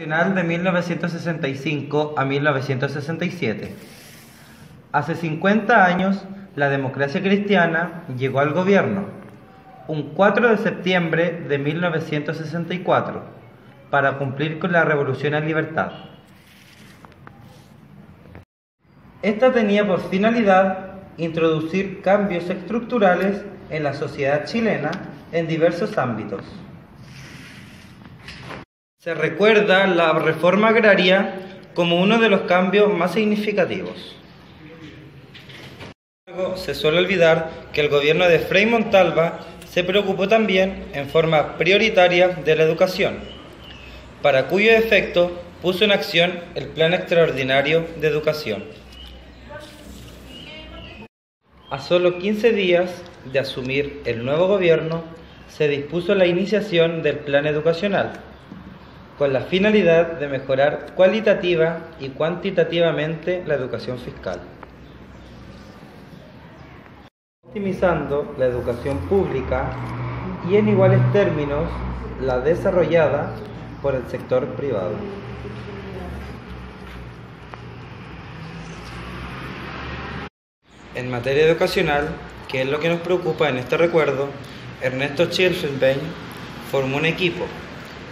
Nacional de 1965 a 1967. Hace 50 años, la democracia cristiana llegó al gobierno, un 4 de septiembre de 1964, para cumplir con la Revolución en Libertad. Esta tenía por finalidad introducir cambios estructurales en la sociedad chilena en diversos ámbitos. Se recuerda la reforma agraria como uno de los cambios más significativos. Sin embargo, se suele olvidar que el gobierno de Frei Montalva se preocupó también en forma prioritaria de la educación, para cuyo efecto puso en acción el Plan Extraordinario de Educación. A solo 15 días de asumir el nuevo gobierno, se dispuso la iniciación del Plan Educacional, con la finalidad de mejorar cualitativa y cuantitativamente la educación fiscal, optimizando la educación pública y en iguales términos la desarrollada por el sector privado. En materia educacional, que es lo que nos preocupa en este recuerdo, Ernesto Schelfenbein formó un equipo.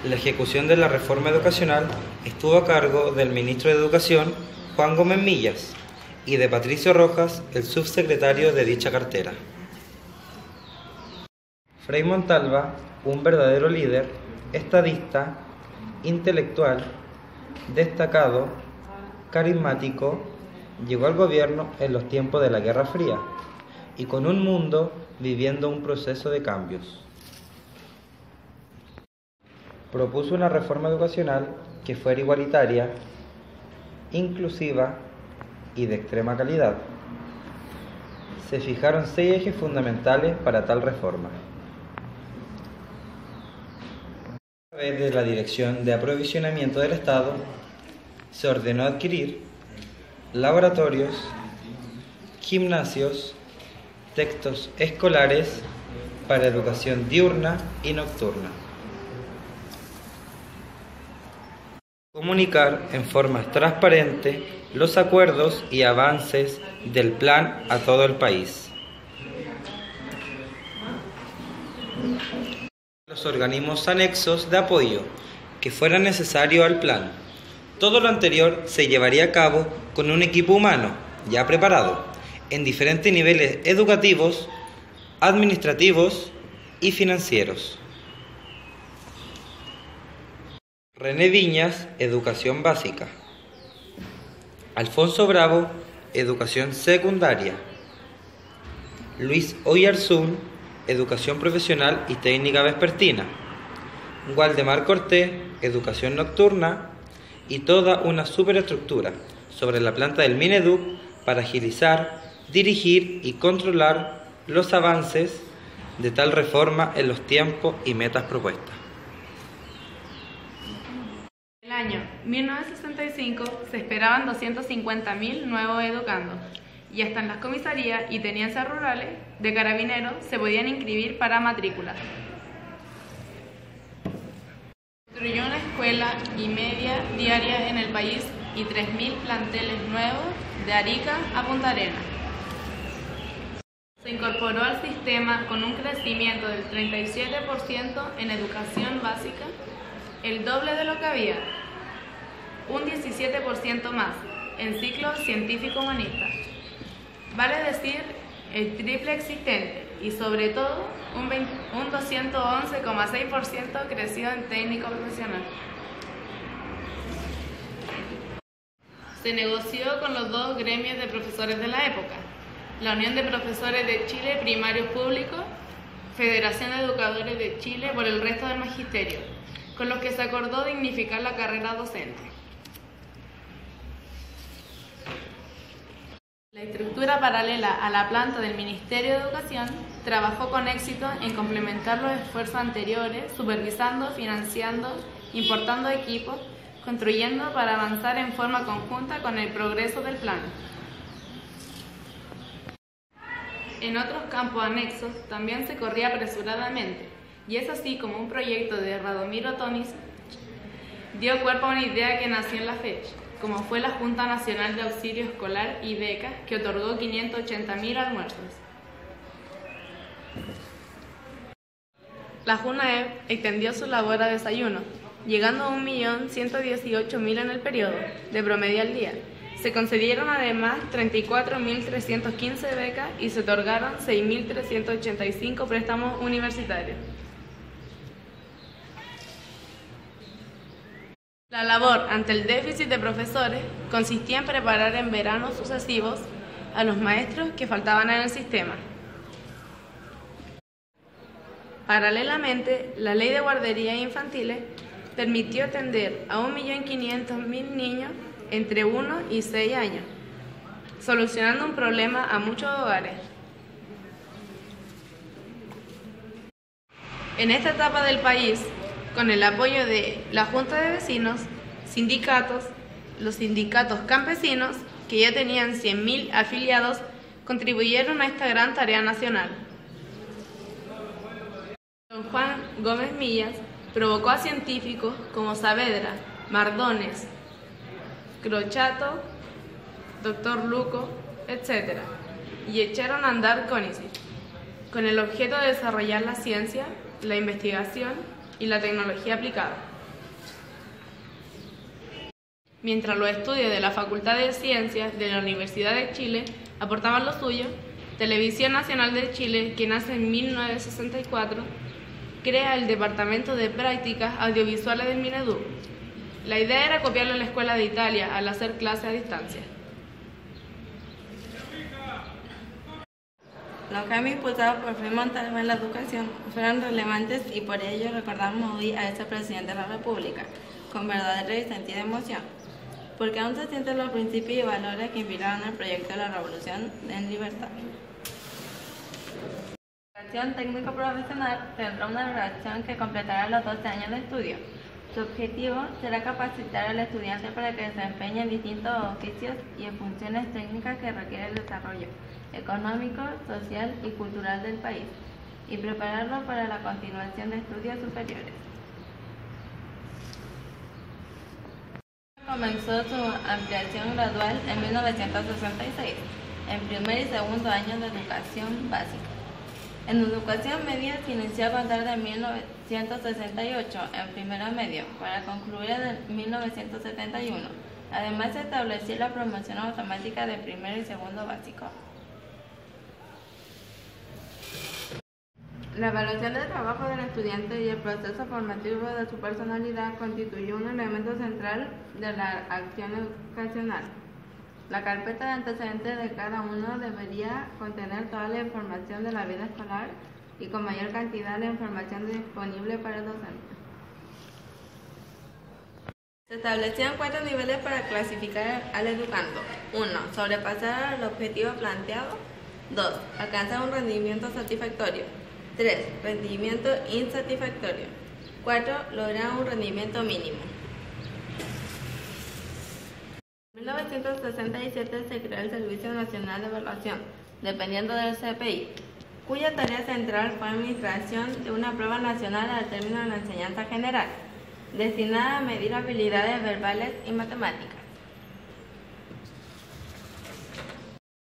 La ejecución de la reforma educacional estuvo a cargo del ministro de Educación, Juan Gómez Millas, y de Patricio Rojas, el subsecretario de dicha cartera. Frei Montalva, un verdadero líder, estadista, intelectual, destacado, carismático, llegó al gobierno en los tiempos de la Guerra Fría y con un mundo viviendo un proceso de cambios. Propuso una reforma educacional que fuera igualitaria, inclusiva y de extrema calidad. Se fijaron 6 ejes fundamentales para tal reforma. A través de la Dirección de Aprovisionamiento del Estado, se ordenó adquirir laboratorios, gimnasios, textos escolares para educación diurna y nocturna. Comunicar en forma transparente los acuerdos y avances del plan a todo el país. Los organismos anexos de apoyo que fueran necesarios al plan. Todo lo anterior se llevaría a cabo con un equipo humano ya preparado en diferentes niveles educativos, administrativos y financieros. René Viñas, Educación Básica. Alfonso Bravo, Educación Secundaria. Luis Oyarzún, Educación Profesional y Técnica Vespertina. Waldemar Cortés, Educación Nocturna. Y toda una superestructura sobre la planta del Mineduc para agilizar, dirigir y controlar los avances de tal reforma en los tiempos y metas propuestas. En el año 1965 se esperaban 250.000 nuevos educandos y hasta en las comisarías y tenencias rurales de carabineros se podían inscribir para matrículas. Construyó una escuela y media diaria en el país y 3.000 planteles nuevos de Arica a Punta Arenas. Se incorporó al sistema con un crecimiento del 37% en educación básica, el doble de lo que había, un 17% más en ciclos científico-humanistas. Vale decir, el triple existente y sobre todo un 211,6% creció en técnico profesional. Se negoció con los 2 gremios de profesores de la época, la Unión de Profesores de Chile Primarios Públicos, Federación de Educadores de Chile por el resto del magisterio, con los que se acordó dignificar la carrera docente. La estructura paralela a la planta del Ministerio de Educación trabajó con éxito en complementar los esfuerzos anteriores, supervisando, financiando, importando equipos, construyendo para avanzar en forma conjunta con el progreso del plan. En otros campos anexos también se corría apresuradamente, y es así como un proyecto de Radomiro Tomic dio cuerpo a una idea que nació en la fecha, como fue la Junta Nacional de Auxilio Escolar y Becas, que otorgó 580.000 almuerzos. La JUNAEP extendió su labor a desayuno, llegando a 1.118.000 en el periodo, de promedio al día. Se concedieron además 34.315 becas y se otorgaron 6.385 préstamos universitarios. La labor ante el déficit de profesores consistía en preparar en veranos sucesivos a los maestros que faltaban en el sistema. Paralelamente, la Ley de Guarderías Infantiles permitió atender a 1.500.000 niños entre 1 y 6 años, solucionando un problema a muchos hogares. En esta etapa del país, con el apoyo de la Junta de Vecinos, sindicatos, los sindicatos campesinos, que ya tenían 100.000 afiliados, contribuyeron a esta gran tarea nacional. Don Juan Gómez Millas provocó a científicos como Saavedra, Mardones, Crochato, Dr. Luco, etc., y echaron a andar CONICET, con el objeto de desarrollar la ciencia, la investigación y la tecnología aplicada. Mientras los estudios de la Facultad de Ciencias de la Universidad de Chile aportaban lo suyo, Televisión Nacional de Chile, que nace en 1964, crea el Departamento de Prácticas Audiovisuales del Minedu. La idea era copiarlo en la Escuela de Italia al hacer clases a distancia. Los cambios impulsados por Frei Montalva en la educación fueron relevantes y por ello recordamos hoy a este presidente de la República con verdadera y sentida emoción, porque aún se sienten los principios y valores que inspiraron el proyecto de la Revolución en Libertad. La educación técnico-profesional tendrá una duración que completará los 12 años de estudio. Su objetivo será capacitar al estudiante para que desempeñe en distintos oficios y en funciones técnicas que requiere el desarrollo económico, social y cultural del país, y prepararlo para la continuación de estudios superiores. Comenzó su ampliación gradual en 1966, en primer y segundo año de educación básica. En educación media se inició a contar de 1968 en primero medio para concluir en 1971. Además se estableció la promoción automática de primero y segundo básico. La evaluación del trabajo del estudiante y el proceso formativo de su personalidad constituyó un elemento central de la acción educacional. La carpeta de antecedentes de cada uno debería contener toda la información de la vida escolar y con mayor cantidad de información disponible para el docente. Se establecían 4 niveles para clasificar al educando. 1. Sobrepasar el objetivo planteado. 2. Alcanzar un rendimiento satisfactorio. 3. Rendimiento insatisfactorio. 4. Lograr un rendimiento mínimo. En 1967 se creó el Servicio Nacional de Evaluación, dependiendo del CPI, cuya tarea central fue la administración de una prueba nacional al término de la enseñanza general, destinada a medir habilidades verbales y matemáticas.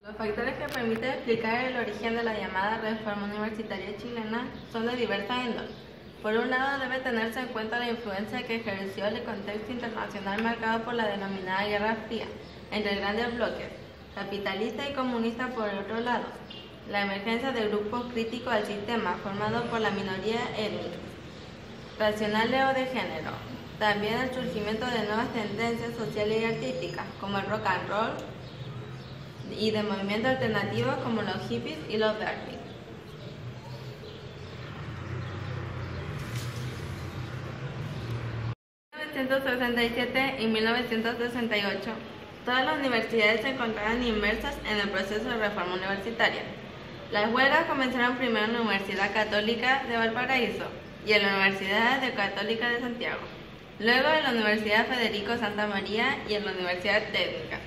Los factores que permiten explicar el origen de la llamada reforma universitaria chilena son de diversa índole. Por un lado, debe tenerse en cuenta la influencia que ejerció el contexto internacional marcado por la denominada Guerra Fría entre grandes bloques, capitalista y comunista por el otro lado, la emergencia de grupos críticos al sistema formados por la minoría étnica, racionales o de género, también el surgimiento de nuevas tendencias sociales y artísticas como el rock and roll y de movimientos alternativos como los hippies y los darkies. En 1967 y 1968, todas las universidades se encontraban inmersas en el proceso de reforma universitaria. Las huelgas comenzaron primero en la Universidad Católica de Valparaíso y en la Universidad Católica de Santiago, luego en la Universidad Federico Santa María y en la Universidad Técnica,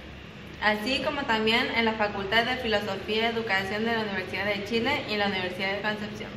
así como también en la Facultad de Filosofía y Educación de la Universidad de Chile y la Universidad de Concepción.